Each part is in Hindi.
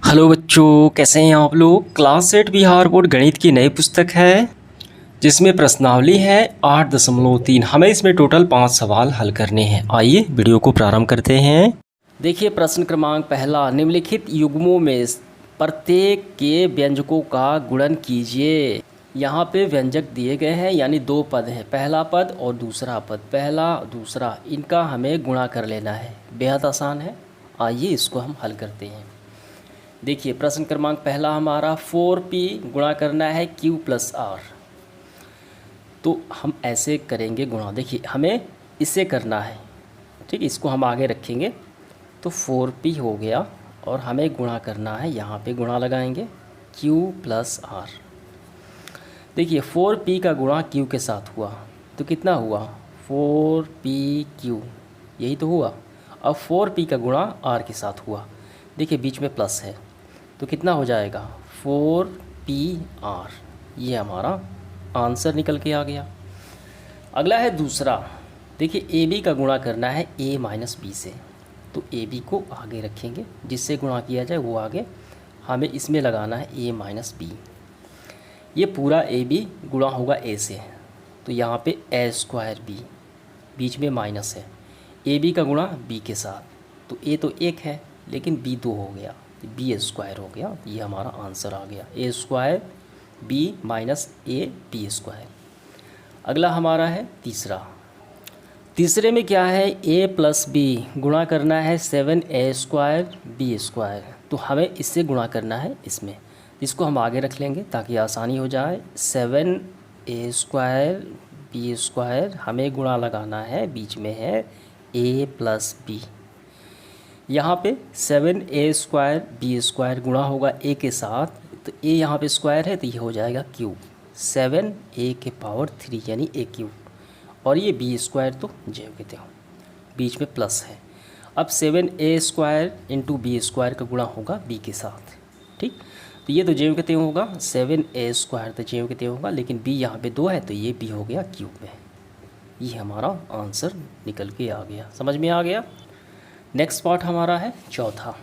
हेलो बच्चों, कैसे हैं आप लोग। क्लास 8 बिहार बोर्ड गणित की नई पुस्तक है जिसमें प्रश्नावली है 8.3। हमें इसमें टोटल 5 सवाल हल करने हैं। आइए वीडियो को प्रारंभ करते हैं। देखिए प्रश्न क्रमांक पहला, निम्नलिखित युग्मों में प्रत्येक के व्यंजकों का गुणन कीजिए। यहाँ पे व्यंजक दिए गए हैं, यानी दो पद हैं, पहला पद और दूसरा पद। पहला दूसरा इनका हमें गुणा कर लेना है। बेहद आसान है, आइए इसको हम हल करते हैं। देखिए प्रश्न क्रमांक पहला हमारा 4p गुणा करना है q प्लस आर। तो हम ऐसे करेंगे गुणा। देखिए हमें इसे करना है, ठीक, इसको हम आगे रखेंगे तो 4p हो गया और हमें गुणा करना है, यहाँ पे गुणा लगाएंगे q प्लस आर। देखिए 4p का गुणा q के साथ हुआ तो कितना हुआ 4pq, यही तो हुआ। अब 4p का गुणा r के साथ हुआ, देखिए बीच में प्लस है तो कितना हो जाएगा 4pr। ये हमारा आंसर निकल के आ गया। अगला है दूसरा। देखिए ab का गुणा करना है a माइनस बी से, तो ab को आगे रखेंगे, जिससे गुणा किया जाए वो आगे, हमें इसमें लगाना है a माइनस बी। ये पूरा ab गुणा होगा a से, तो यहाँ पे a स्क्वायर b, बीच में माइनस है। ab का गुणा b के साथ, तो a तो 1 है लेकिन b 2 हो गया, बी स्क्वायर हो गया। ये हमारा आंसर आ गया, A square B minus A B square. अगला हमारा है तीसरा। तीसरे में क्या है ए प्लस बी गुणा करना है 7a स्क्वायर बी स्क्वायर, तो हमें इससे गुणा करना है इसमें, इसको हम आगे रख लेंगे ताकि आसानी हो जाए। 7a स्क्वायर बी स्क्वायर, हमें गुणा लगाना है, बीच में है a प्लस बी। यहाँ पे 7a स्क्वायर बी स्क्वायर गुणा होगा a के साथ, तो a यहाँ पे स्क्वायर है तो ये हो जाएगा क्यूब, 7a के पावर 3 यानी a क्यूब। और ये b स्क्वायर तो जेव कहते हो, बीच में प्लस है। अब 7a square into B square का गुणा होगा b के साथ, ठीक। तो ये तो जेव कहते होगा, 7a स्क्वायर तो जेव कहते होगा, लेकिन b यहाँ पे 2 है तो ये b हो गया क्यूब में। ये हमारा आंसर निकल के आ गया, समझ में आ गया। नेक्स्ट पार्ट हमारा है चौथा।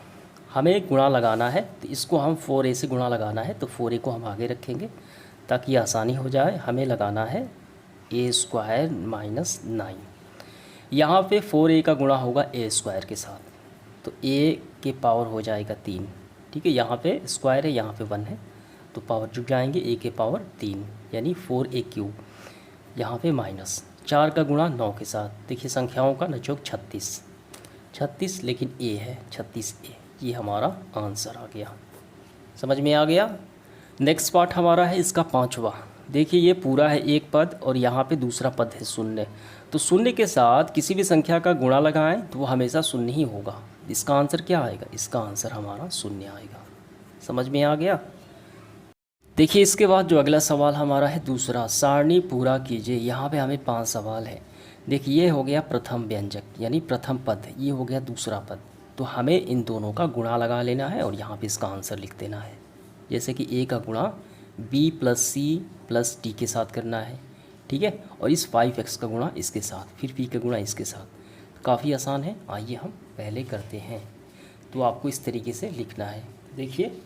हमें गुणा लगाना है, तो इसको हम 4a से गुणा लगाना है, तो 4a को हम आगे रखेंगे ताकि आसानी हो जाए। हमें लगाना है a स्क्वायर माइनस 9। यहाँ पे 4a का गुणा होगा a स्क्वायर के साथ, तो a के पावर हो जाएगा 3, ठीक है। यहाँ पे स्क्वायर है, यहाँ पे 1 है, तो पावर जुड़ जाएंगे, a के पावर 3 यानी 4a क्यूब। यहाँ पे माइनस 4 का गुणा 9 के साथ, देखिए संख्याओं का नचोक 36, लेकिन a है 36a। ये हमारा आंसर आ गया, समझ में आ गया। नेक्स्ट पार्ट हमारा है इसका पांचवा। देखिए ये पूरा है एक पद और यहाँ पे दूसरा पद है शून्य, तो शून्य के साथ किसी भी संख्या का गुणा लगाएं तो वो हमेशा शून्य ही होगा। इसका आंसर क्या आएगा, इसका आंसर हमारा शून्य आएगा, समझ में आ गया। देखिए इसके बाद जो अगला सवाल हमारा है दूसरा, सारणी पूरा कीजिए। यहाँ पे हमें 5 सवाल है। देखिए ये हो गया प्रथम व्यंजक यानी प्रथम पद, ये हो गया दूसरा पद, तो हमें इन दोनों का गुणा लगा लेना है और यहाँ पे इसका आंसर लिख देना है। जैसे कि a का गुणा b plus C plus D के साथ करना है, ठीक है, और इस 5x का गुणा इसके साथ, फिर p का गुणा इसके साथ। काफ़ी आसान है, आइए हम पहले करते हैं। तो आपको इस तरीके से लिखना है। देखिए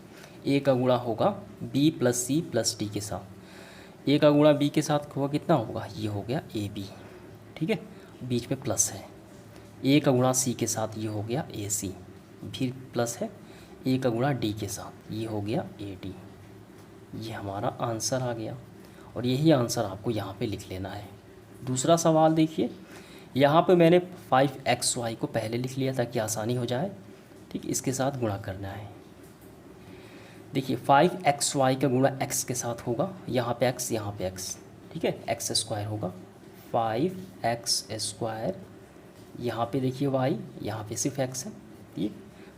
a का गुणा होगा b plus C plus D के साथ, a का गुणा b के साथ होगा कितना होगा, ये हो गया ab, ठीक है, बीच में प्लस है। a का गुणा c के साथ ये हो गया ac, फिर प्लस है a का गुणा d के साथ, ये हो गया ad। ये हमारा आंसर आ गया और यही आंसर आपको यहाँ पे लिख लेना है। दूसरा सवाल देखिए, यहाँ पे मैंने 5xy को पहले लिख लिया ताकि आसानी हो जाए, ठीक, इसके साथ गुणा करना है। देखिए 5xy का गुणा x के साथ होगा, यहाँ पे x यहाँ पे x, ठीक है, x स्क्वायर होगा 5x स्क्वायर, यहाँ पे देखिए y, यहाँ पे सिर्फ x है, ये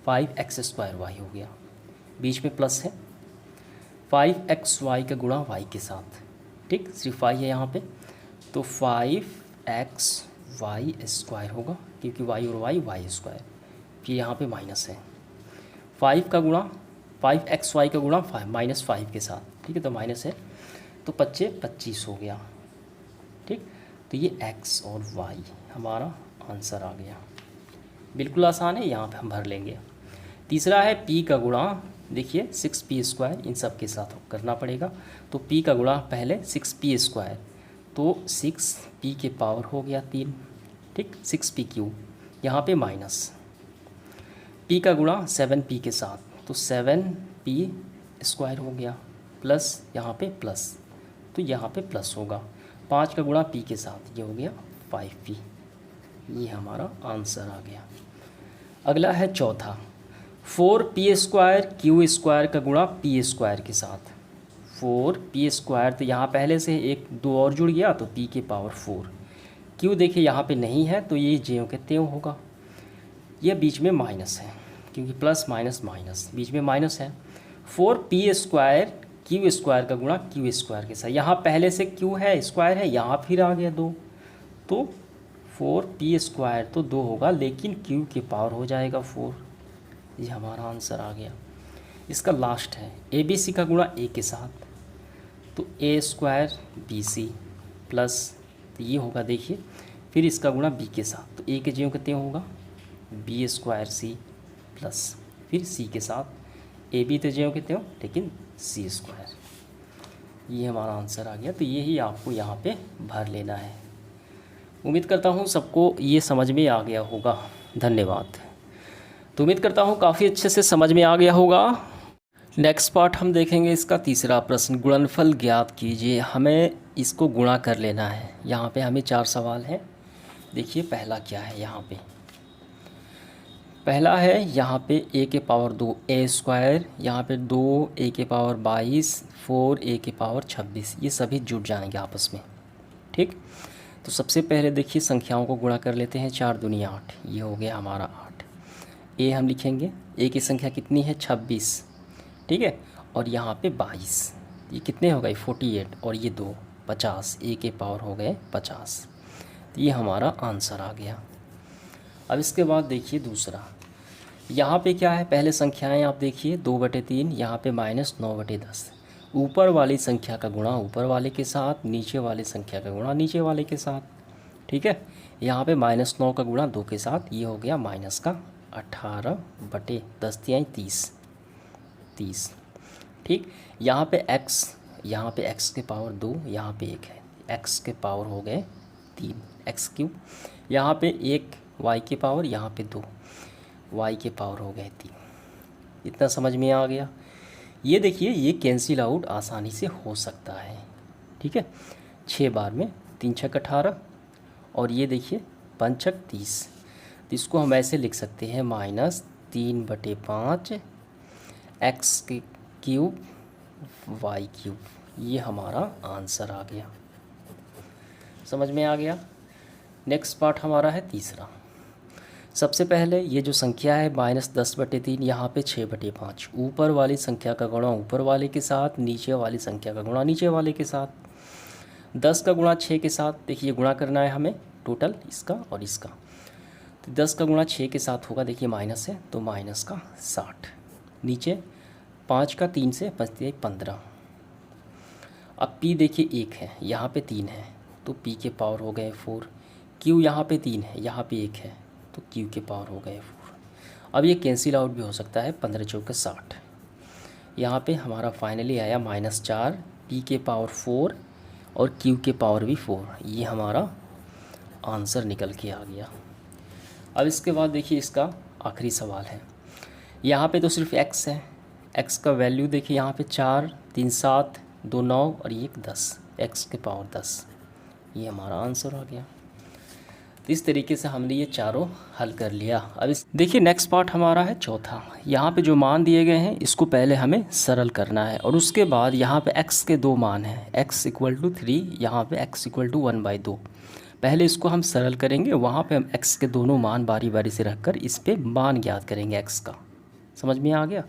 5x स्क्वायर y हो गया, बीच में प्लस है। 5xy का गुणा y के साथ, ठीक, सिर्फ y है यहाँ पे, तो 5xy स्क्वायर होगा क्योंकि y और y स्क्वायर, फिर यहाँ पे माइनस है। 5 का गुणा 5xy का गुणा माइनस 5 के साथ, ठीक है, तो माइनस है, तो 25 हो गया, ठीक। तो ये x और y हमारा आंसर आ गया, बिल्कुल आसान है, यहाँ पे हम भर लेंगे। तीसरा है p का गुणा देखिए 6p² इन सब के साथ करना पड़ेगा। तो p का गुणा पहले 6p², तो 6p के पावर हो गया 3, ठीक, 6p³, यहाँ पे माइनस p का गुणा 7p के साथ, तो 7p² हो गया, प्लस यहाँ पे प्लस, तो यहाँ पे प्लस होगा। 5 का गुणा p के साथ, ये हो गया 5p। ये हमारा आंसर आ गया। अगला है चौथा, 4p² q² का गुणा p² के साथ। 4p², तो यहाँ पहले से एक 2 और जुड़ गया, तो p के पावर 4। q देखिए यहाँ पे नहीं है, तो ये ज्यों के त्यों होगा। ये बीच में माइनस है, क्योंकि प्लस माइनस माइनस, बीच में माइनस है। 4p² q² का गुणा q² के साथ। यहाँ पहले से q है, स्क्वायर है, यहाँ फिर आ गया 2, तो 4p² तो 2 होगा, लेकिन q के पावर हो जाएगा 4। ये हमारा आंसर आ गया। इसका लास्ट है abc का गुणा a के साथ, तो a² bc प्लस, तो ये होगा देखिए, फिर इसका गुणा b के साथ, तो a के ज्यों के त्यों होगा b² c प्लस, फिर c के साथ ab तो ज्यों के त्यों, लेकिन c²। ये हमारा आंसर आ गया। तो यही आपको यहाँ पे भर लेना है। उम्मीद करता हूँ सबको ये समझ में आ गया होगा। धन्यवाद। तो उम्मीद करता हूँ काफ़ी अच्छे से समझ में आ गया होगा। नेक्स्ट पार्ट हम देखेंगे इसका तीसरा प्रश्न, गुणनफल ज्ञात कीजिए। हमें इसको गुणा कर लेना है। यहाँ पे हमें 4 सवाल हैं। देखिए पहला क्या है, यहाँ पे पहला है, यहाँ पे a के पावर 2 a², यहाँ पे 2 a के पावर 22, 4 a के पावर 26, ये सभी जुड़ जाएंगे आपस में, ठीक। तो सबसे पहले देखिए संख्याओं को गुणा कर लेते हैं। 4 दूनी 8, ये हो गया हमारा 8। a हम लिखेंगे, a की संख्या कितनी है 26, ठीक है, और यहाँ पे 22, ये कितने हो गए 48, और ये 2 50, a के पावर हो गए 50। तो ये हमारा आंसर आ गया। अब इसके बाद देखिए दूसरा, यहाँ पे क्या है, पहले संख्याएं आप देखिए 2/3, यहाँ पे -9/10। ऊपर वाली संख्या का गुणा ऊपर वाले के साथ, नीचे वाली संख्या का गुणा नीचे वाले के साथ, ठीक है। यहाँ पे -9 का गुणा 2 के साथ, ये हो गया माइनस का 18/10 × 30, ठीक। यहाँ पे x के पावर 2, यहाँ पे 1 है, x के पावर हो गए 3, x³। यहाँ पे 1 y के पावर, यहाँ पे 2 y के पावर हो गए 3। इतना समझ में आ गया। ये देखिए ये कैंसिल आउट आसानी से हो सकता है, ठीक है। 6 बार में 3 छक 18, और ये देखिए 5 छक 30। तो इसको हम ऐसे लिख सकते हैं -3/5 x³ y³। ये हमारा आंसर आ गया। समझ में आ गया। नेक्स्ट पार्ट हमारा है तीसरा। सबसे पहले ये जो संख्या है -10/3, यहाँ पे 6/5। ऊपर वाली संख्या का गुणा ऊपर वाले के साथ, नीचे वाली संख्या का गुणा नीचे वाले के साथ। 10 का गुणा 6 के साथ, देखिए गुणा करना है हमें टोटल इसका और इसका। तो 10 का गुणा 6 के साथ होगा, देखिए माइनस है तो माइनस का 60। नीचे 5 का 3 से बचते 15। अब p देखिए 1 है, यहाँ पे 3 है, तो p के पावर हो गए 4। q यहाँ पे 3 है, यहाँ पे 1 है, तो q के पावर हो गए 4। अब ये कैंसिल आउट भी हो सकता है, 15 चौके 60। यहाँ पे हमारा फाइनली आया -4, p के पावर 4 और q के पावर भी 4। ये हमारा आंसर निकल के आ गया। अब इसके बाद देखिए इसका आखिरी सवाल है। यहाँ पे तो सिर्फ x है, x का वैल्यू देखिए यहाँ पे 4, 3 7, 2 9 और 1 10, x के पावर 10। ये हमारा आंसर आ गया। तो इस तरीके से हमने ये चारों हल कर लिया। अब इस देखिए नेक्स्ट पार्ट हमारा है चौथा। यहाँ पे जो मान दिए गए हैं इसको पहले हमें सरल करना है, और उसके बाद यहाँ पे x के 2 मान हैं, x = 3, यहाँ पे x = 1/2। पहले इसको हम सरल करेंगे, वहाँ पे हम x के दोनों मान बारी बारी से रखकर इस पे मान ज्ञात करेंगे x का। समझ में आ गया।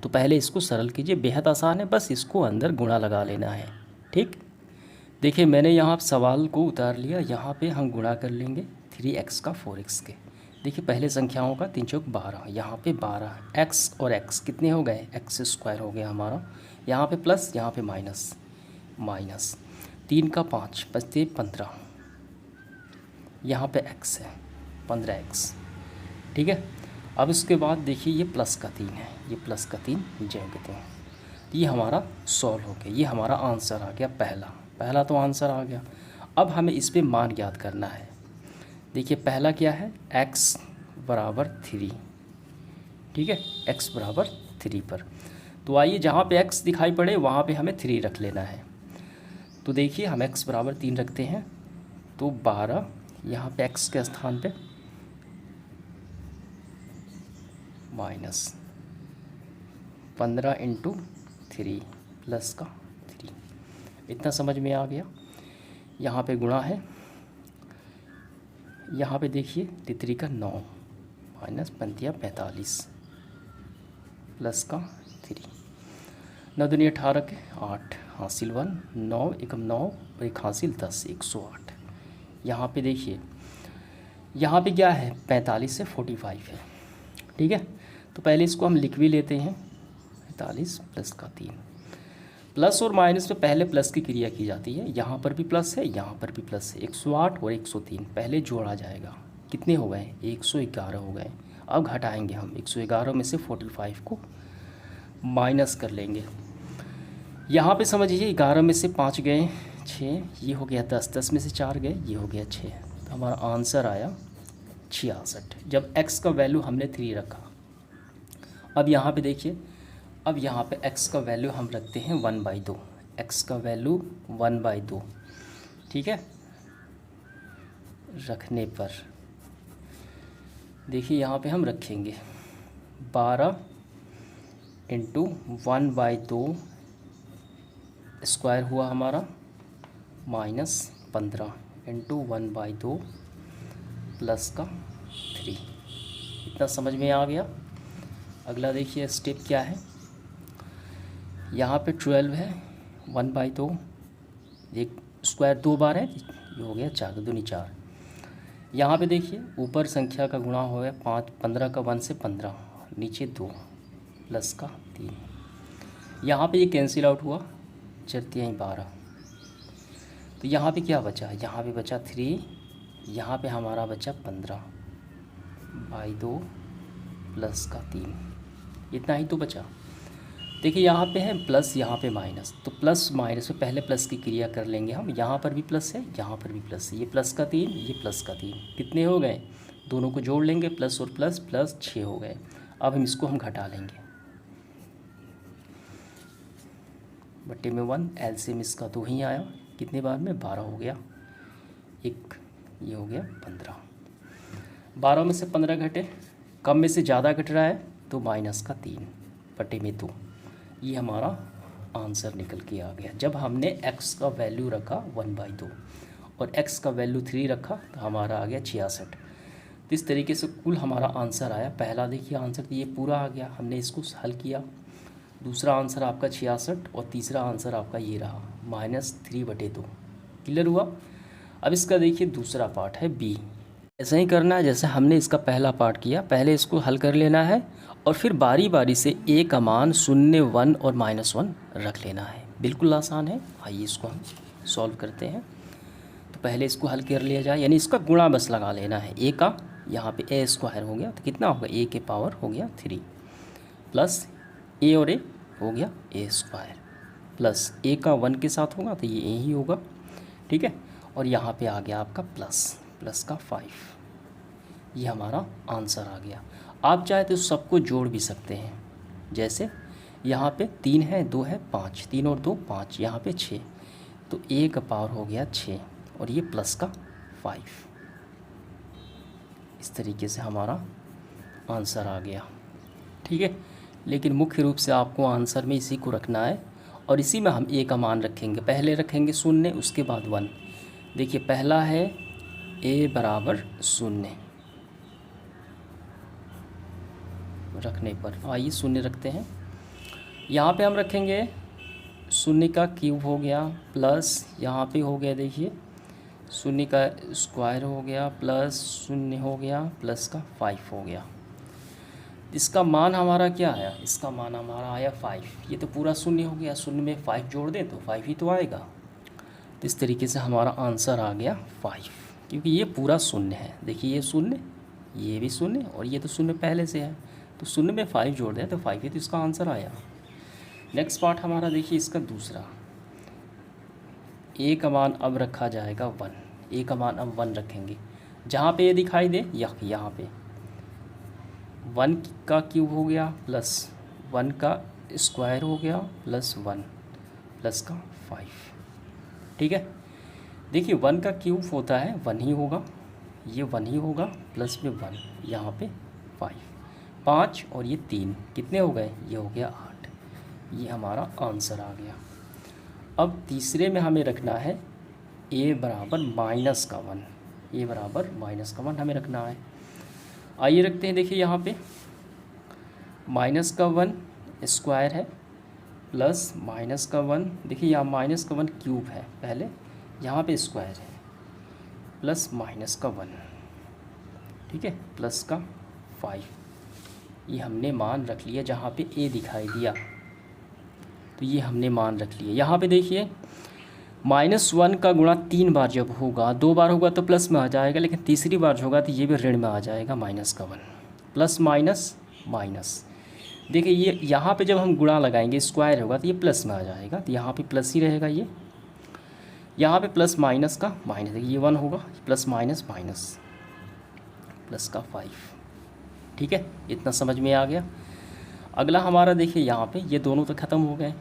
तो पहले इसको सरल कीजिए, बेहद आसान है, बस इसको अंदर गुणा लगा लेना है, ठीक। देखिए मैंने यहाँ सवाल को उतार लिया, यहाँ पे हम गुणा कर लेंगे 3x का 4x के। देखिए पहले संख्याओं का 3 चौक 12, यहाँ पे 12, x और x कितने हो गए, x² हो गया हमारा, यहाँ पे प्लस, यहाँ पे माइनस, 3 का 5 बचते 15, यहाँ पे x है 15x, ठीक है। अब इसके बाद देखिए ये प्लस का 3 है, ये प्लस का 3 जोड़ते हैं, ये हमारा सॉल्व हो गया, ये हमारा आंसर आ गया पहला तो आंसर आ गया। अब हमें इस पे मान ज्ञात करना है। देखिए पहला क्या है, x बराबर 3, ठीक है, x बराबर 3 पर। तो आइए जहाँ पे x दिखाई पड़े वहाँ पे हमें 3 रख लेना है। तो देखिए हम x बराबर 3 रखते हैं, तो 12 यहाँ पे x के स्थान पे माइनस 15 इंटू 3 प्लस का 3, इतना समझ में आ गया। यहाँ पे गुणा है, यहाँ पे देखिए 3 का 9 माइनस 45 प्लस का 3, 9 दूनी 18 के 8 हासिल 1, 9 एकम 9 और 1 हासिल 10, 108। यहाँ पे देखिए यहाँ पे क्या है, 45 से 45 है, ठीक है। तो पहले इसको हम लिख भी लेते हैं, 45 प्लस का 3। प्लस और माइनस में पहले प्लस की क्रिया की जाती है, यहाँ पर भी प्लस है, यहाँ पर भी प्लस है। 108 और 103 पहले जोड़ा जाएगा, कितने हो गए, 111 हो गए। अब घटाएंगे हम 111 में से 45 को माइनस कर लेंगे। यहाँ पे समझिए 11 में से 5 गए 6, ये हो गया 10, 10 में से 4 गए, ये हो गया 6। तो हमारा आंसर आया 66, जब x का वैल्यू हमने 3 रखा। अब यहाँ पे देखिए, अब यहाँ पे x का वैल्यू हम रखते हैं 1/2, x का वैल्यू 1/2, ठीक है। रखने पर देखिए यहाँ पे हम रखेंगे 12 इंटू 1/2 स्क्वायर हुआ हमारा माइनस 15 इंटू 1/2 प्लस का 3, इतना समझ में आ गया। अगला देखिए स्टेप क्या है, यहाँ पे 12 है, 1/2 एक स्क्वायर 2 बार है, ये हो गया 4 दूनी 4। यहाँ पे देखिए ऊपर संख्या का गुणा हो गया 5, 15 का 1 से 15, नीचे 2 प्लस का 3। यहाँ पे ये कैंसिल आउट हुआ, चरती 12। तो यहाँ पे क्या बचा, यहाँ पे बचा 3, यहाँ पे हमारा बचा 15/2 प्लस का 3, इतना ही तो बचा। देखिए यहाँ पे है प्लस, यहाँ पे माइनस, तो प्लस माइनस में पहले प्लस की क्रिया कर लेंगे हम। यहाँ पर भी प्लस है, यहाँ पर भी प्लस है, ये प्लस का 3, ये प्लस का 3, कितने हो गए, दोनों को जोड़ लेंगे, प्लस और प्लस प्लस 6 हो गए। अब हम इसको हम घटा लेंगे, बट्टे में 1, एलसीएम इसका 2 ही आया, कितने बार में 12 हो गया, एक ये हो गया 15। 12 में से 15 घटे, कम में से ज़्यादा घट रहा है, तो माइनस का 3 बटे में 2, ये हमारा आंसर निकल के आ गया। जब हमने x का वैल्यू रखा 1/2 और x का वैल्यू 3 रखा, तो हमारा आ गया 66। तो इस तरीके से कुल हमारा आंसर आया। पहला देखिए आंसर तो ये पूरा आ गया, हमने इसको हल किया। दूसरा आंसर आपका 66 और तीसरा आंसर आपका ये रहा -3/2। क्लियर हुआ। अब इसका देखिए दूसरा पार्ट है बी। ऐसा ही करना है जैसे हमने इसका पहला पार्ट किया, पहले इसको हल कर लेना है और फिर बारी बारी से a का मान 0, 1 और -1 रख लेना है। बिल्कुल आसान है। आइए इसको हम सॉल्व करते हैं। तो पहले इसको हल कर लिया जाए, यानी इसका गुणा बस लगा लेना है। a का यहाँ पे a स्क्वायर हो गया, तो कितना होगा, a के पावर हो गया 3 प्लस a और a हो गया a स्क्वायर, प्लस a का 1 के साथ होगा तो ये a ही होगा, ठीक है। और यहाँ पे आ गया आपका प्लस का 5, ये हमारा आंसर आ गया। आप चाहे तो सबको जोड़ भी सकते हैं, जैसे यहाँ पे 3 है, 2 है, 5, 3 और 2 5, यहाँ पे 6, तो a का पावर हो गया 6 और ये प्लस का 5। इस तरीके से हमारा आंसर आ गया, ठीक है। लेकिन मुख्य रूप से आपको आंसर में इसी को रखना है और इसी में हम a का मान रखेंगे। पहले रखेंगे 0, उसके बाद 1। देखिए पहला है a बराबर 0 रखने पर, आइए 0 रखते हैं। यहाँ पे हम रखेंगे 0 का क्यूब हो गया, प्लस यहाँ पे हो गया देखिए 0 का स्क्वायर हो गया, प्लस 0 हो गया, प्लस का 5 हो गया। इसका मान हमारा क्या आया, इसका मान हमारा आया 5। ये तो पूरा 0 हो गया, 0 में 5 जोड़ दें तो 5 ही तो आएगा। तो इस तरीके से हमारा आंसर आ गया 5, क्योंकि ये पूरा 0 है। देखिए ये 0 ये भी शून्य और ये तो शून्य पहले से है, तो शून्य में 5 जोड़ दें तो 5 है, तो इसका आंसर आया। नेक्स्ट पार्ट हमारा देखिए इसका दूसरा, ए का मान अब रखा जाएगा 1, ए का मान अब 1 रखेंगे, जहाँ पे ये दिखाई दे यहाँ पे 1 का क्यूब हो गया प्लस 1 का स्क्वायर हो गया प्लस 1 प्लस का 5, ठीक है। देखिए 1 का क्यूब होता है 1 ही होगा, ये 1 ही होगा, प्लस में 1, यहाँ पे 5 और ये 3 कितने हो गए, ये हो गया 8, ये हमारा आंसर आ गया। अब तीसरे में हमें रखना है a बराबर माइनस का 1, a बराबर माइनस का 1 हमें रखना है। आइए रखते हैं, देखिए यहाँ पे माइनस का 1 स्क्वायर है प्लस माइनस का 1, देखिए यहाँ माइनस का 1 क्यूब है पहले, यहाँ पे स्क्वायर है प्लस माइनस का 1, ठीक है, प्लस का 5, ये हमने मान रख लिया जहाँ पे a दिखाई दिया, तो ये हमने मान रख लिया। यहाँ पे देखिए -1 का गुणा 3 बार जब होगा, 2 बार होगा तो प्लस में आ जाएगा, लेकिन तीसरी बार जो होगा तो ये भी ऋण में आ जाएगा, माइनस का 1 प्लस माइनस माइनस। देखिए ये यहाँ पे जब हम गुणा लगाएंगे स्क्वायर होगा तो ये प्लस में आ जाएगा, तो यहाँ पे प्लस ही रहेगा, ये यहाँ पे प्लस माइनस का माइनस, देखिए ये 1 होगा, प्लस माइनस माइनस प्लस का 5, ठीक है, इतना समझ में आ गया। अगला हमारा देखिए यहाँ पे ये दोनों तो ख़त्म हो गए,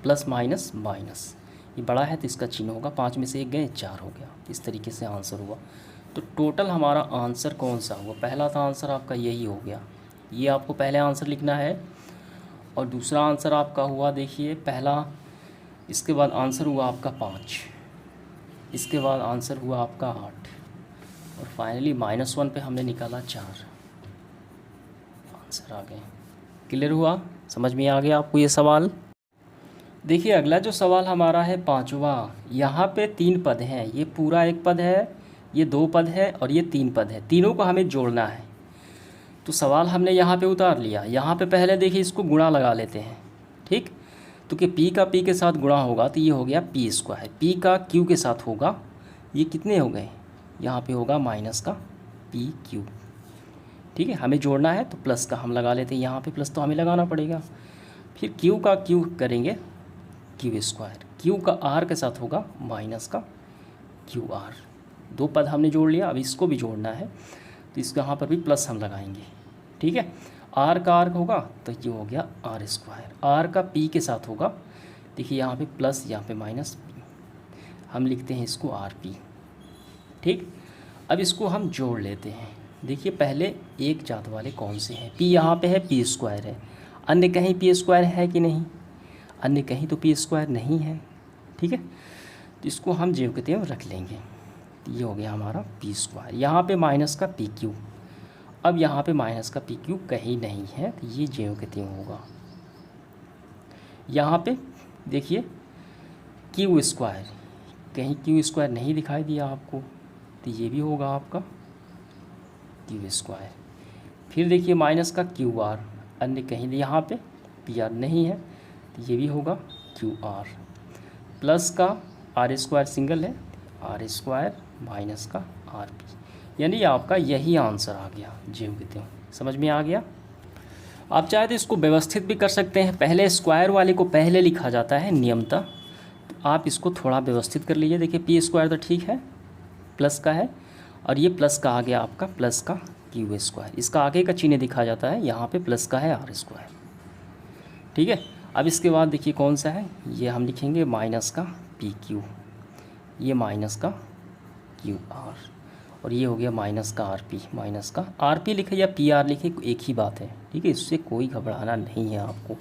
प्लस माइनस माइनस, ये बड़ा है तो इसका चिन्ह होगा, 5 में से 1 गए 4 हो गया, इस तरीके से आंसर हुआ। तो टोटल हमारा आंसर कौन सा हुआ, पहला था आंसर आपका यही हो गया, ये आपको पहले आंसर लिखना है, और दूसरा आंसर आपका हुआ देखिए पहला, इसके बाद आंसर हुआ आपका 5, इसके बाद आंसर हुआ आपका 8, और फाइनली -1 पे हमने निकाला 4, आंसर आ गए। क्लियर हुआ, समझ में आ गया आपको ये सवाल। देखिए अगला जो सवाल हमारा है 5वां, यहाँ पे 3 पद हैं, ये पूरा 1 पद है, ये 2 पद है और ये 3 पद है, तीनों को हमें जोड़ना है। तो सवाल हमने यहाँ पे उतार लिया, यहाँ पे पहले देखिए इसको गुणा लगा लेते हैं, ठीक, तो कि p का p के साथ गुणा होगा तो ये हो गया p स्क्वायर, p का q के साथ होगा, ये कितने हो गए, यहाँ पे होगा माइनस का p क्यूब, ठीक है, हमें जोड़ना है तो प्लस का हम लगा लेते हैं, यहाँ पे प्लस तो हमें लगाना पड़ेगा, फिर q का q करेंगे q स्क्वायर, q का r के साथ होगा माइनस का QR, 2 पद हमने जोड़ लिया, अब इसको भी जोड़ना है तो इसके यहाँ पर भी प्लस हम लगाएंगे, ठीक है, r का r होगा तो ये हो गया r स्क्वायर, r का p के साथ होगा, देखिए यहाँ पे प्लस यहाँ पे माइनस, हम लिखते हैं इसको RP, ठीक। अब इसको हम जोड़ लेते हैं, देखिए पहले एक जात वाले कौन से हैं, p यहाँ पे है, p स्क्वायर है, अन्य कहीं p स्क्वायर है कि नहीं, अन्य कहीं तो p स्क्वायर नहीं है, ठीक है, तो इसको हम जो कहते हैं रख लेंगे, ये हो गया हमारा p स्क्वायर, यहाँ पे माइनस का p क्यूब, अब यहाँ पे माइनस का p क्यूब कहीं नहीं है तो ये जो कहते हैं होगा, यहाँ पे देखिए q स्क्वायर, कहीं q स्क्वायर नहीं दिखाई दिया आपको तो ये भी होगा आपका q स्क्वायर, फिर देखिए माइनस का QR, अन्य कहीं यहाँ पे PR नहीं है तो ये भी होगा QR, प्लस का R स्क्वायर सिंगल है, R स्क्वायर माइनस का RP, यानी आपका यही आंसर आ गया, जो कहते हो, समझ में आ गया। आप चाहे तो इसको व्यवस्थित भी कर सकते हैं, पहले स्क्वायर वाले को पहले लिखा जाता है नियमतः, तो आप इसको थोड़ा व्यवस्थित कर लीजिए, देखिए p स्क्वायर तो ठीक है प्लस का है, और ये प्लस का आ गया आपका प्लस का q स्क्वायर, इसका आगे का चिन्ह दिखा जाता है, यहाँ पे प्लस का है R स्क्वायर, ठीक है। अब इसके बाद देखिए कौन सा है, ये हम लिखेंगे माइनस का PQ, ये माइनस का QR, और ये हो गया माइनस का RP, माइनस का RP लिखे या PR लिखे एक ही बात है, ठीक है, इससे कोई घबराना नहीं है आपको।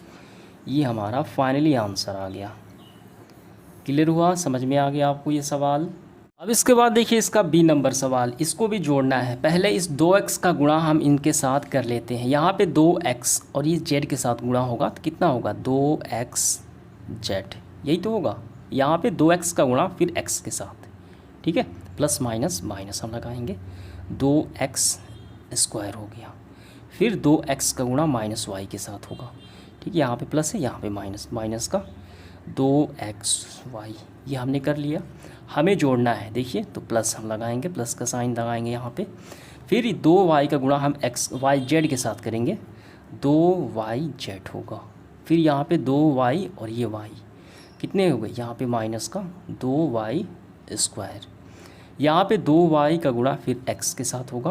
ये हमारा फाइनली आंसर आ गया। क्लियर हुआ, समझ में आ गया आपको ये सवाल। अब इसके बाद देखिए इसका B नंबर सवाल, इसको भी जोड़ना है। पहले इस 2x का गुणा हम इनके साथ कर लेते हैं। यहाँ पे 2x और ये z के साथ गुणा होगा तो कितना होगा 2xz, यही तो होगा। यहाँ पे 2x का गुणा फिर x के साथ, ठीक है, प्लस माइनस माइनस हम लगाएंगे, 2x स्क्वायर हो गया, फिर 2x का गुणा माइनस y के साथ होगा, ठीक है, यहाँ पे प्लस है यहाँ पे माइनस, माइनस का 2xy, ये हमने कर लिया। हमें जोड़ना है देखिए, तो प्लस हम लगाएंगे, प्लस का साइन लगाएंगे यहाँ पे, फिर 2y का गुणा हम एक्स वाई जेड के साथ करेंगे, 2yz होगा। फिर यहाँ पे 2y और ये y कितने हो गए, यहाँ पे माइनस का 2y²। यहाँ पे 2y का गुणा फिर x के साथ होगा,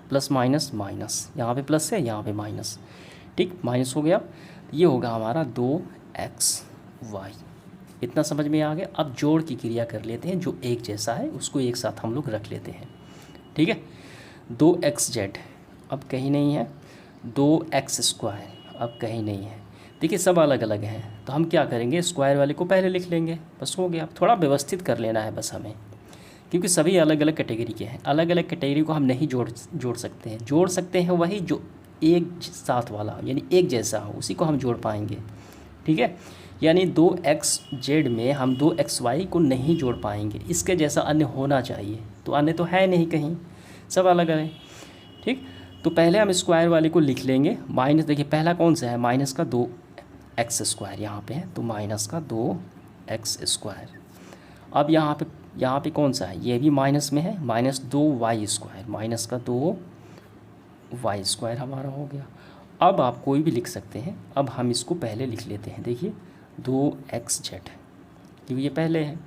प्लस माइनस माइनस, यहाँ पे प्लस है यहाँ पे माइनस, ठीक, माइनस हो गया। ये होगा हमारा 2xy। इतना समझ में आ गया। अब जोड़ की क्रिया कर लेते हैं, जो एक जैसा है उसको एक साथ हम लोग रख लेते हैं, ठीक है। 2xz अब कहीं नहीं है, 2x² अब कहीं नहीं है। देखिए सब अलग अलग हैं, तो हम क्या करेंगे, स्क्वायर वाले को पहले लिख लेंगे, बस हो गया। थोड़ा व्यवस्थित कर लेना है बस हमें, क्योंकि सभी अलग अलग कैटेगरी के हैं। अलग अलग कैटेगरी को हम नहीं जोड़ सकते हैं। जोड़ सकते हैं वही जो एक साथ वाला यानी एक जैसा हो, उसी को हम जोड़ पाएंगे, ठीक है। यानी 2xz में हम 2xy को नहीं जोड़ पाएंगे, इसके जैसा अन्य होना चाहिए, तो अन्य तो है नहीं कहीं, सब अलग अलग है, ठीक। तो पहले हम स्क्वायर वाले को लिख लेंगे। माइनस, देखिए पहला कौन सा है, माइनस का 2x² यहाँ पे है, तो माइनस का 2x²। अब यहाँ पे कौन सा है, ये भी माइनस में है, माइनस 2y², माइनस का 2y² हमारा हो गया। अब आप कोई भी लिख सकते हैं। अब हम इसको पहले लिख लेते हैं, देखिए 2xz, क्योंकि ये पहले है,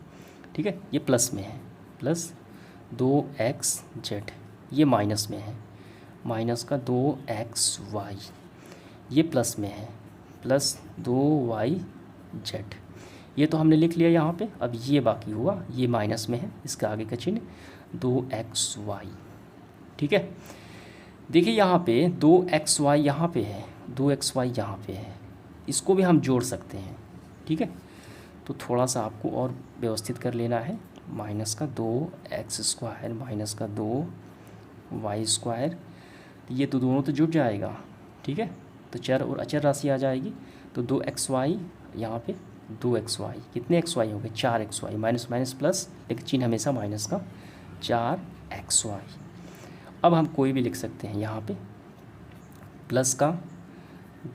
ठीक है, ये प्लस में है, प्लस 2xz, ये माइनस में है, माइनस का 2xy, ये प्लस में है, प्लस 2yz, ये तो हमने लिख लिया यहाँ पे। अब ये बाकी हुआ, ये माइनस में है, इसका आगे का चिन्ह 2xy, ठीक है। देखिए यहाँ पे 2xy यहाँ पे है, 2xy यहाँ पे है, इसको भी हम जोड़ सकते हैं, ठीक है। तो थोड़ा सा आपको और व्यवस्थित कर लेना है। माइनस का 2x² माइनस का 2y², ये तो दोनों तो जुड़ जाएगा, ठीक है। तो चर और अचर राशि आ जाएगी, तो 2xy यहाँ पे 2xy, कितने xy हो गए, 4xy, माइनस माइनस प्लस, लेकिन चिन्ह हमेशा माइनस का, 4xy। अब हम कोई भी लिख सकते हैं, यहाँ पे प्लस का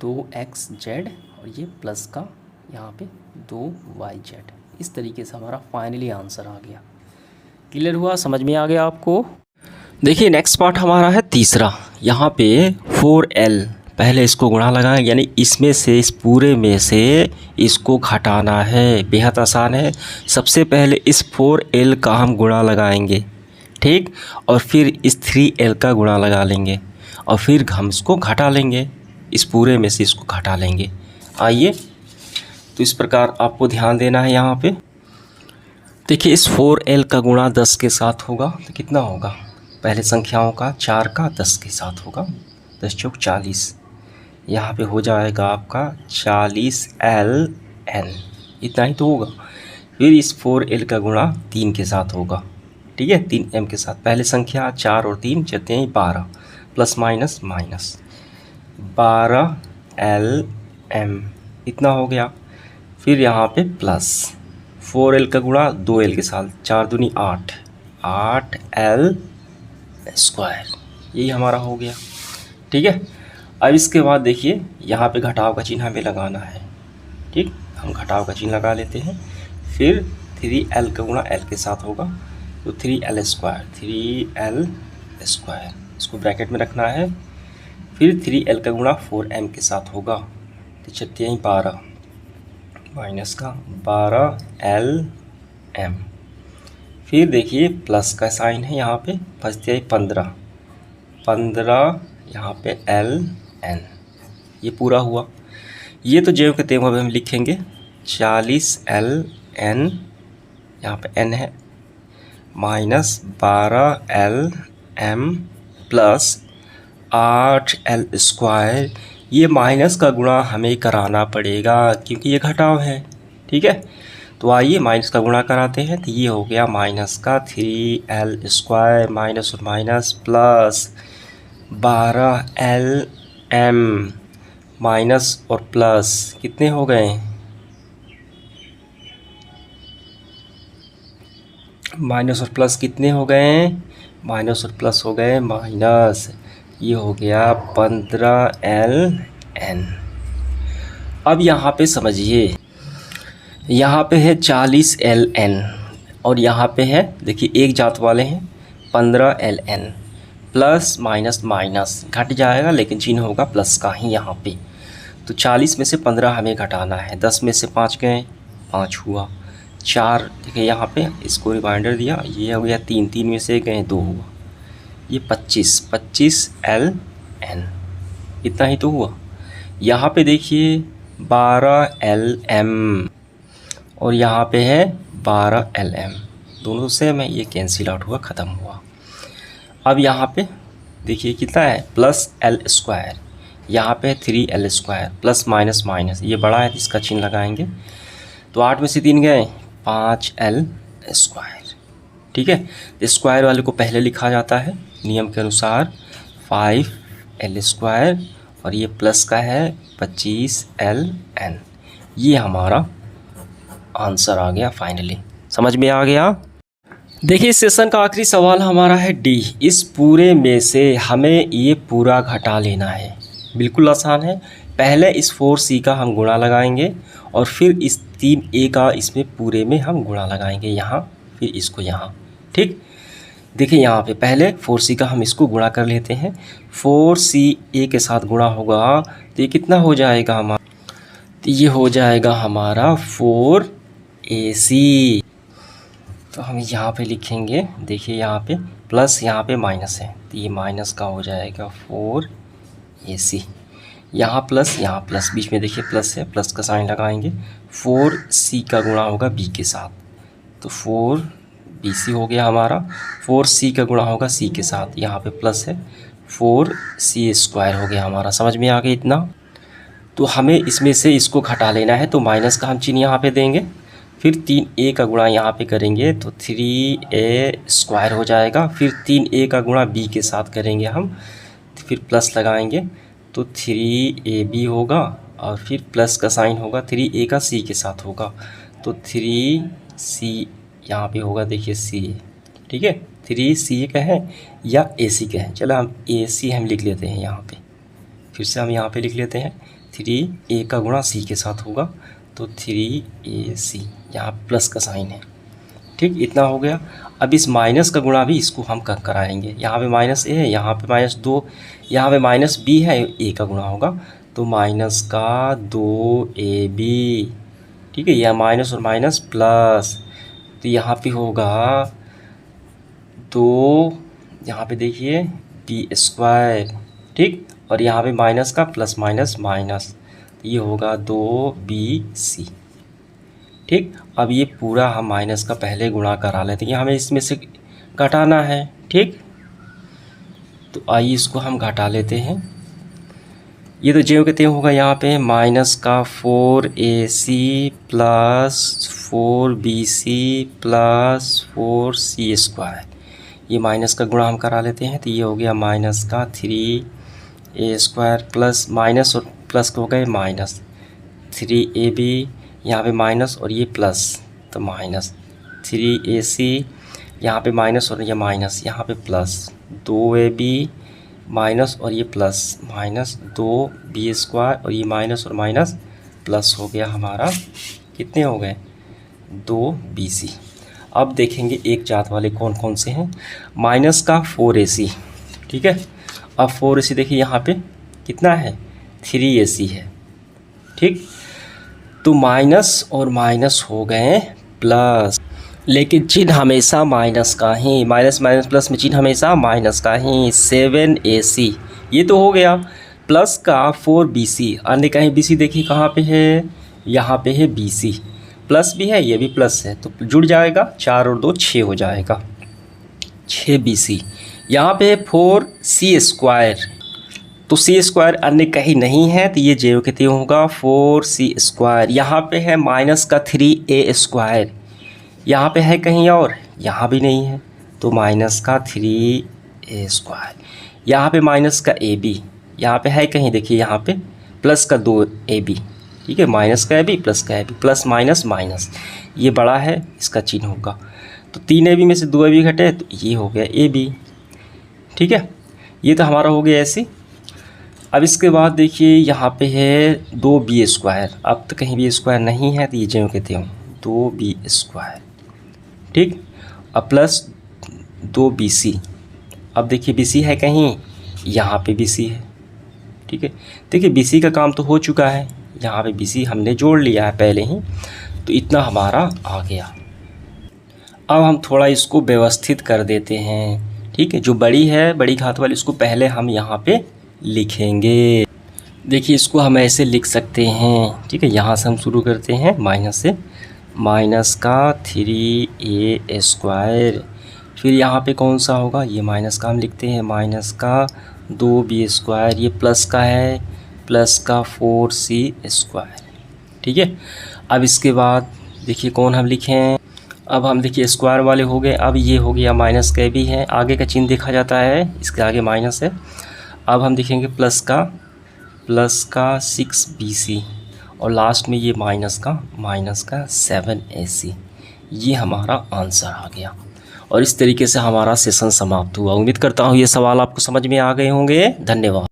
2xz और ये प्लस का यहाँ पे 2yz। इस तरीके से हमारा फाइनली आंसर आ गया। क्लियर हुआ, समझ में आ गया आपको। देखिए नेक्स्ट पार्ट हमारा है तीसरा। यहाँ पे 4l, पहले इसको गुणा लगाएं, यानी इसमें से, इस पूरे में से इसको घटाना है। बेहद आसान है। सबसे पहले इस 4l का हम गुणा लगाएंगे, ठीक, और फिर इस 3l का गुणा लगा लेंगे, और फिर हम इसको घटा लेंगे, इस पूरे में से इसको घटा लेंगे। आइए, तो इस प्रकार आपको ध्यान देना है। यहाँ पे देखिए इस 4l का गुणा 10 के साथ होगा, तो कितना होगा, पहले संख्याओं का 4 का 10 के साथ होगा, 10 चौक 40, यहाँ पे हो जाएगा आपका 40ln, इतना ही तो होगा। फिर इस 4l का गुणा 3 के साथ होगा, ठीक है, 3m के साथ। पहले संख्या 4 और 3 चलते हैं 12, प्लस माइनस माइनस 12lm, इतना हो गया। फिर यहाँ पे प्लस 4l का गुणा 2l के साथ, 4 दूनी 8, 8l², यही हमारा हो गया, ठीक है। अब इसके बाद देखिए यहाँ पे घटाव का चिन्ह हमें लगाना है, ठीक, हम घटाव का चिन्ह लगा लेते हैं। फिर 3l का गुणा l के साथ होगा, तो 3l², इसको ब्रैकेट में रखना है। फिर 3l का गुणा 4m के साथ होगा, तो चलते हैं 12, माइनस का 12lm। फिर देखिए प्लस का साइन है, यहाँ पे बचते हैं 15 यहाँ पे ln, ये पूरा हुआ। ये तो जेव के तेव हम लिखेंगे 40ln, यहाँ पे n है, माइनस 12lm प्लस 8l²। ये माइनस का गुणा हमें कराना पड़ेगा क्योंकि ये घटाव है, ठीक है। तो आइए माइनस का गुणा कराते हैं। तो ये हो गया माइनस का 3l² माइनस और माइनस प्लस 12lm, माइनस और प्लस कितने हो गए, माइनस और प्लस कितने हो गए, माइनस और प्लस हो गए माइनस, ये हो गया 15ln। अब यहाँ पे समझिए, यहाँ पे है 40ln और यहाँ पे है, देखिए एक जात वाले हैं 15ln। प्लस माइनस माइनस घट जाएगा, लेकिन चिन्ह होगा प्लस का ही यहाँ पे। तो 40 में से 15 हमें घटाना है, 10 में से 5 गए, 5 हुआ, 4 देखिए यहाँ पे इसको रिमाइंडर दिया, ये हो गया 3, 3 में से गए 2 हुआ, ये 25, 25 LN, इतना ही तो हुआ। यहाँ पे देखिए 12 LM और यहाँ पे है 12 LM, दोनों सेम है, ये कैंसिल आउट हुआ, ख़त्म हुआ। अब यहाँ पे देखिए कितना है, प्लस L², यहाँ पे 3L², प्लस माइनस माइनस, ये बड़ा है इसका चिन्ह लगाएंगे, तो 8 में से 3 गए, 5L², ठीक है। तो स्क्वायर वाले को पहले लिखा जाता है नियम के अनुसार 5L² और ये प्लस का है 25LN। ये हमारा आंसर आ गया फाइनली, समझ में आ गया। देखिए इस सेशन का आखिरी सवाल हमारा है डी। इस पूरे में से हमें ये पूरा घटा लेना है। बिल्कुल आसान है, पहले इस 4C का हम गुणा लगाएंगे और फिर इस 3A का इसमें पूरे में हम गुणा लगाएंगे यहाँ, फिर इसको यहाँ, ठीक। देखिए यहाँ पे पहले 4C का हम इसको गुणा कर लेते हैं, 4CA के साथ गुणा होगा तो ये कितना हो जाएगा हमारा, तो ये हो जाएगा हमारा 4AC। तो हम यहाँ पे लिखेंगे, देखिए यहाँ पे प्लस यहाँ पे माइनस है, तो ये माइनस का हो जाएगा 4AC, यहाँ प्लस, बीच में देखिए प्लस है, प्लस का साइन लगाएंगे, 4C का गुणा होगा B के साथ, तो 4BC हो गया हमारा, 4C का गुणा होगा C के साथ, यहाँ पे प्लस है, 4C² हो गया हमारा। समझ में आ गया इतना। तो हमें इसमें से इसको घटा लेना है, तो माइनस का हम चिन्ह यहाँ पे देंगे, फिर 3A का गुणा यहाँ पे करेंगे तो 3A² हो जाएगा, फिर 3A का गुणा B के साथ करेंगे हम, फिर प्लस लगाएंगे तो 3AB होगा, और फिर प्लस का साइन होगा, 3A का C के साथ होगा, तो 3C यहाँ पे होगा, देखिए C, ठीक है, 3C कहें या AC कहें, चलो हम AC हम लिख लेते हैं यहाँ पे, फिर से हम यहाँ पे लिख लेते हैं, 3A का गुणा C के साथ होगा, तो 3AC, यहाँ प्लस का साइन है, ठीक, इतना हो गया। अब इस माइनस का गुणा भी इसको हम कराएंगे, यहाँ पे माइनस A है, यहाँ पे -2, यहाँ पे -B है, A का गुणा होगा, तो माइनस का 2AB, ठीक है, यह माइनस और माइनस प्लस, तो यहाँ पे होगा 2, यहाँ पे देखिए B², ठीक, और यहाँ पे माइनस का प्लस माइनस माइनस, ये होगा 2BC, ठीक। अब ये पूरा हम माइनस का पहले गुणा करा लेते हैं, हमें इसमें से घटाना है, ठीक। तो आइए इसको हम घटा लेते हैं, ये तो ज्यों के त्यों होगा, यहाँ पे माइनस का 4AC plus 4BC plus 4C², ये माइनस का गुणा हम करा लेते हैं, तो ये हो गया माइनस का 3A² प्लस माइनस और प्लस हो गए माइनस 3AB, यहाँ पे माइनस और ये प्लस, तो माइनस 3AC, यहाँ पे माइनस और ये माइनस, यहाँ पे प्लस 2AB माइनस और ये प्लस माइनस 2B² और ये माइनस और माइनस प्लस हो गया हमारा, कितने हो गए 2BC। अब देखेंगे एक जात वाले कौन कौन से हैं, माइनस का 4AC, ठीक है। अब 4AC देखिए यहाँ पे कितना है 3AC है, ठीक। तो माइनस और माइनस हो गए प्लस, लेकिन चिन्ह हमेशा माइनस का ही, माइनस माइनस प्लस में चिन्ह हमेशा माइनस का ही। 7AC ये तो हो गया, प्लस का 4BC, अन्य कहीं BC देखिए कहाँ पे है, यहाँ पे है BC, प्लस भी है, ये भी प्लस है, तो जुड़ जाएगा, 4 और 2 6 हो जाएगा, 6BC। यहाँ पे है 4C², तो C² अन्य कहीं नहीं है, तो ये ज्यों के त्यों होगा 4C²। यहाँ पे है माइनस का 3A², यहाँ पे है कहीं और, यहाँ भी नहीं है, तो माइनस का 3A²। यहाँ पे माइनस का AB, यहाँ पे है कहीं, देखिए यहाँ पे प्लस का 2AB, ठीक है, माइनस का AB प्लस का AB, प्लस माइनस माइनस, ये बड़ा है, इसका चिन्ह होगा, तो 3AB में से 2AB घटे, तो ये हो गया AB, ठीक है। ये तो हमारा हो गया ऐसे। अब इसके बाद देखिए यहाँ पे है 2B², अब तो कहीं B² नहीं है, तो ये ज्यों के त्यों 2B², ठीक। अब प्लस 2BC, अब देखिए BC है कहीं, यहाँ पे BC है, ठीक है। देखिए BC का काम तो हो चुका है, यहाँ पे BC हमने जोड़ लिया है पहले ही, तो इतना हमारा आ गया। अब हम थोड़ा इसको व्यवस्थित कर देते हैं, ठीक है। जो बड़ी है, बड़ी घात वाली, इसको पहले हम यहाँ पे लिखेंगे। देखिए इसको हम ऐसे लिख सकते हैं, ठीक है। यहाँ से हम शुरू करते हैं माइनस से, माइनस का 3a², फिर यहाँ पे कौन सा होगा, ये माइनस का हम लिखते हैं, माइनस का 2b², ये प्लस का है, प्लस का 4c², ठीक है। अब इसके बाद देखिए कौन हम लिखें, अब हम देखिए स्क्वायर वाले हो गए। अब ये हो गया माइनस का भी है, आगे का चिन्ह देखा जाता है, इसके आगे माइनस है। अब हम लिखेंगे प्लस का 6bc, और लास्ट में ये माइनस का 7ac। ये हमारा आंसर आ गया। और इस तरीके से हमारा सेशन समाप्त हुआ। उम्मीद करता हूँ ये सवाल आपको समझ में आ गए होंगे। धन्यवाद।